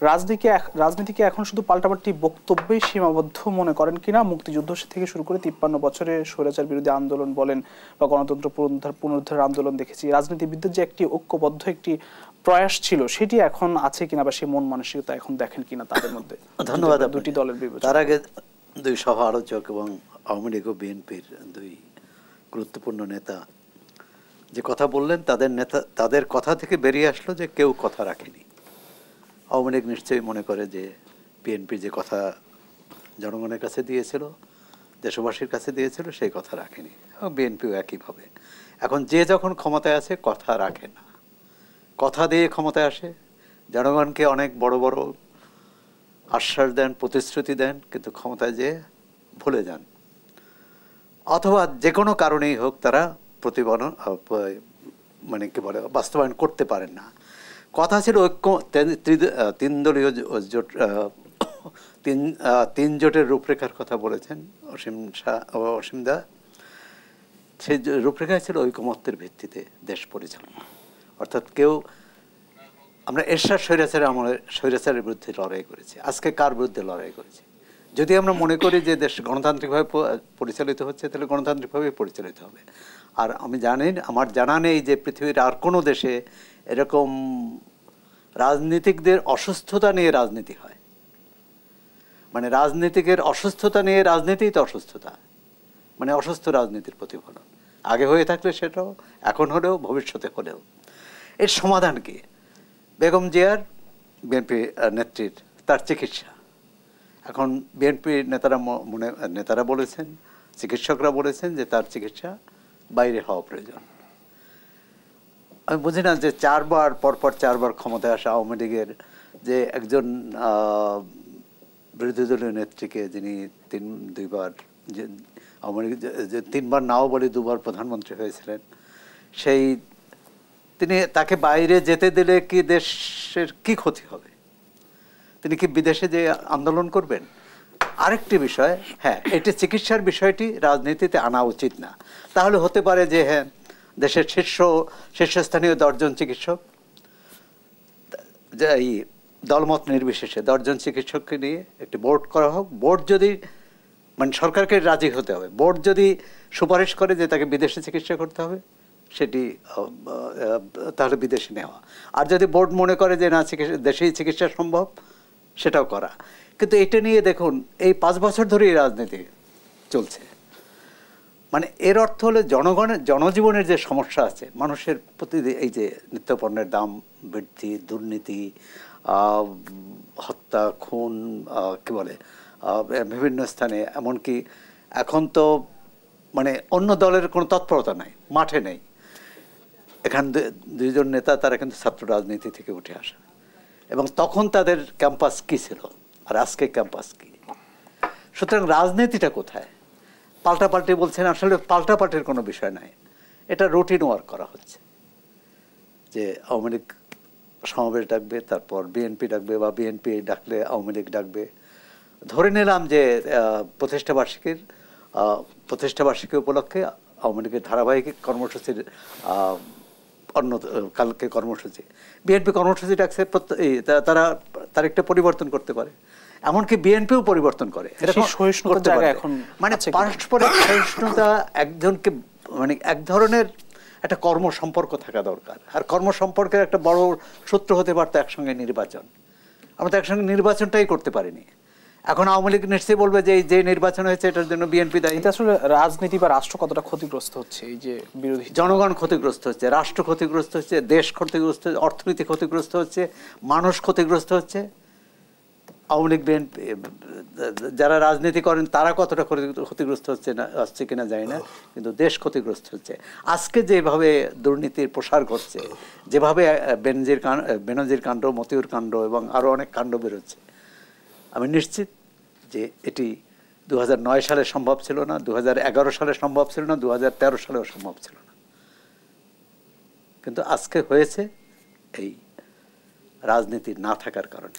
রাজনীতিকে এখন শুধু পাল্টাপাল্টি বক্তব্যেই সীমাবদ্ধ মনে করেন কিনা? মুক্তিযুদ্ধ থেকে শুরু করে 53 বছরে স্বৈরাচার বিরোধী আন্দোলন বলেন বা গণতন্ত্র পুনরুদ্ধার আন্দোলন দেখেছি, রাজনীতিবিদদের যে একটি ঐক্যবদ্ধ একটি প্রয়াস ছিল সেটি এখন আছে কিনা বা সেই মন মানসিকতা এখন দেখেন কিনা তাদের মধ্যে? ধন্যবাদ। দুটি দলের বিবেচনা। তার আগে দুই সভা আলোচক এবং আওয়ামী লীগ ও বিএনপির দুই গুরুত্বপূর্ণ নেতা যে কথা বললেন, তাদের কথা থেকে বেরিয়ে আসলো যে কেউ কথা রাখেনি। আওয়ামী লীগ নিশ্চয়ই মনে করে যে বিএনপি যে কথা জনগণের কাছে দিয়েছিল, দেশবাসীর কাছে দিয়েছিল, সেই কথা রাখেনি, এবং বিএনপিও একইভাবে। এখন যে যখন ক্ষমতায় আছে কথা রাখে না, কথা দিয়ে ক্ষমতায় আসে, জনগণকে অনেক বড় বড় আশ্বাস দেন, প্রতিশ্রুতি দেন, কিন্তু ক্ষমতায় যেয়ে ভুলে যান, অথবা যে কোনো কারণেই হোক তারা মানে কি বলে বাস্তবায়ন করতে পারেন না। কথা ছিল ঐক্য, তিন দলীয় জোট, তিন জোটের রূপরেখার কথা বলেছেন অসীমদা। সেই রূপরেখায় ছিল ঐকমত্যের ভিত্তিতে দেশ পরিচালনা। অর্থাৎ আমরা এরশাদ স্বৈরাচারের বিরুদ্ধে লড়াই করেছি, আজকে কার বিরুদ্ধে লড়াই করেছি? যদি আমরা মনে করি যে দেশ গণতান্ত্রিকভাবে পরিচালিত হচ্ছে, তাহলে গণতান্ত্রিকভাবে পরিচালিত হবে। আর আমার জানা নেই যে পৃথিবীর আর কোনো দেশে এরকম রাজনীতিকদের অসুস্থতা নিয়ে রাজনীতি হয়। মানে রাজনীতিকের অসুস্থতা নিয়ে রাজনীতিই তো অসুস্থতা, মানে অসুস্থ রাজনীতির প্রতিফলন। আগে হয়ে থাকলে সেটাও, এখন হলেও, ভবিষ্যতে হলেও। এর সমাধান কি? বেগম জিয়ার, বিএনপি নেত্রীর, তার চিকিৎসা। এখন বিএনপি নেতারা বলেছেন, চিকিৎসকরা বলেছেন যে তার চিকিৎসা বাইরে হওয়া প্রয়োজন। আমি বুঝি না যে পরপর চারবার ক্ষমতায় আসা আওয়ামী লীগের যে একজন বিরোধী দলীয় নেত্রীকে, যিনি দুইবার যে আওয়ামী লীগ যে তিনবার নাও বলে দুবার প্রধানমন্ত্রী হয়েছিলেন, তাকে বাইরে যেতে দিলে কি দেশের কি ক্ষতি হবে? তিনি কি বিদেশে যে আন্দোলন করবেন? আরেকটি বিষয়, হ্যাঁ, এটি চিকিৎসার বিষয়টি রাজনীতিতে আনা উচিত না। তাহলে হতে পারে যে হ্যাঁ, দেশের শীর্ষস্থানীয় 10 জন চিকিৎসক, এই দলমত নির্বিশেষে 10 জন চিকিৎসককে নিয়ে একটি বোর্ড করা হোক। বোর্ড যদি, মানে সরকারকে রাজি হতে হবে, বোর্ড যদি সুপারিশ করে যে তাকে বিদেশে চিকিৎসা করতে হবে, সেটি তাহলে বিদেশে নেওয়া। আর যদি বোর্ড মনে করে যে না, দেশেই চিকিৎসা সম্ভব, সেটাও করা। কিন্তু এটা নিয়ে দেখুন, এই 5 বছর ধরেই রাজনীতি চলছে। মানে এর অর্থ হলো জনজীবনের যে সমস্যা আছে, মানুষের প্রতিদিন এই যে নিত্যপণ্যের দাম বৃদ্ধি, দুর্নীতি, হত্যা, খুন, কি বলে, বিভিন্ন স্থানে, এমনকি এখন তো মানে অন্য দলের কোনো তৎপরতা নাই, মাঠে নেই। এখান 2 জন নেতা, তারা কিন্তু ছাত্র রাজনীতি থেকে উঠে আসা, এবং তখন তাদের ক্যাম্পাস কি ছিল আর আজকে ক্যাম্পাস কি? সুতরাং রাজনীতিটা কোথায়? পাল্টাপাল্টি বলছেন, আসলে পাল্টাপাল্টির কোনো বিষয় নাই, এটা রুটিন ওয়ার্ক করা হচ্ছে। যে আওয়ামী লীগ সমাবেশ ডাকবে, তারপর বিএনপি ডাকবে, বা বিএনপি ডাকলে আওয়ামী লীগ ডাকবে। ধরে নিলাম যে প্রতিষ্ঠা বার্ষিকী উপলক্ষে আওয়ামী লীগের ধারাবাহিক কর্মসূচির কালকে কর্মসূচি, বিএনপি কর্মসূচি ডাকছে, তারা তারিখটা পরিবর্তন করতে পারে। এমনকি বিএনপিও পরিবর্তন করে। মানে পারস্পরিক সহিষ্ণুতা একজনকে, মানে এক ধরনের একটা কর্ম সম্পর্ক থাকা দরকার। আর কর্ম সম্পর্কের একটা বড় সূত্র হতে পারতো একসঙ্গে নির্বাচন। আমরা তো একসঙ্গে নির্বাচনটাই করতে পারিনি। এখন আওয়ামী লীগ নিশ্চয়ই বলবে যে নির্বাচন হয়েছে এটার জন্য বিএনপি দায়ী। আসলে রাজনীতি বা রাষ্ট্র কতটা ক্ষতিগ্রস্ত হচ্ছে? এই যে বিরোধী, জনগণ ক্ষতিগ্রস্ত হচ্ছে, রাষ্ট্র ক্ষতিগ্রস্ত হচ্ছে, দেশ ক্ষতিগ্রস্ত হচ্ছে, অর্থনীতি ক্ষতিগ্রস্ত হচ্ছে, মানুষ ক্ষতিগ্রস্ত হচ্ছে। আওয়ামী লীগ, বিএনপি যারা রাজনীতি করেন তারা কতটা ক্ষতিগ্রস্ত হচ্ছে কিনা জানি না, কিন্তু দেশ ক্ষতিগ্রস্ত হচ্ছে। আজকে যেভাবে দুর্নীতির প্রসার ঘটছে, যেভাবে বেনজির কাণ্ড, মতিউর কাণ্ড এবং আরও অনেক কাণ্ড বেরোচ্ছে, আমি নিশ্চিত যে এটি 2009 সালে সম্ভব ছিল না, 2011 সালে সম্ভব ছিল না, 2013 সালেও সম্ভব ছিল না। কিন্তু আজকে হয়েছে এই রাজনীতি না থাকার কারণে।